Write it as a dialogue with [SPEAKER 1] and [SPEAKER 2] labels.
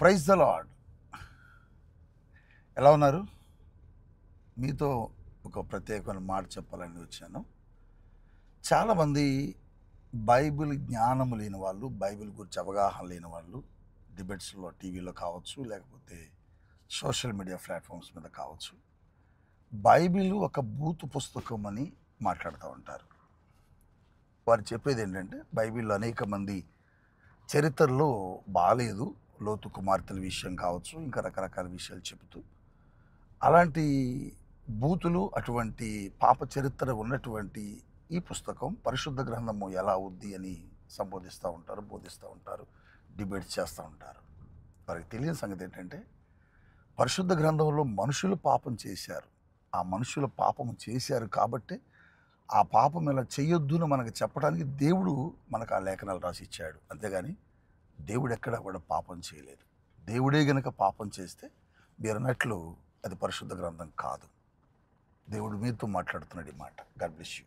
[SPEAKER 1] Praise the lord. ఎలా ఉన్నారు? మీతో ఒక ప్రత్యేకమైన మాట చెప్పాలని వచ్చాను. చాలామంది బైబిల్ జ్ఞానము లేని వాళ్ళు, బైబిల్ గురించి అవగాహన లేని వాళ్ళు డిబేట్స్లో, టీవీలో కావచ్చు, లేకపోతే సోషల్ మీడియా ప్లాట్ఫామ్స్ మీద కావచ్చు, బైబిల్ ఒక బూతు పుస్తకం అని మాట్లాడుతూ ఉంటారు. వారు చెప్పేది ఏంటంటే బైబిల్లో అనేక మంది చరిత్రలో బాలేదు, లోతు కుమార్తెల విషయం కావచ్చు, ఇంకా రకరకాల విషయాలు చెబుతూ అలాంటి బూతులు, అటువంటి పాప చరిత్ర ఉన్నటువంటి ఈ పుస్తకం పరిశుద్ధ గ్రంథము ఎలా ఉంది అని సంబోధిస్తూ ఉంటారు, బోధిస్తూ ఉంటారు, డిబేట్స్ చేస్తూ ఉంటారు. వారికి తెలియని సంగతి ఏంటంటే పరిశుద్ధ గ్రంథంలో మనుషులు పాపం చేశారు. ఆ మనుషులు పాపం చేశారు కాబట్టి ఆ పాపం ఇలా చేయొద్దును మనకు చెప్పడానికి దేవుడు మనకు ఆ లేఖనాలు రాసి ఇచ్చాడు. అంతేగాని దేవుడు ఎక్కడా కూడా పాపం చేయలేదు. దేవుడే గనక పాపం చేస్తే మీరు అన్నట్లు అది పరిశుద్ధ గ్రంథం కాదు. దేవుడు మీతో మాట్లాడుతున్నాడు ఈ మాట. God bless you.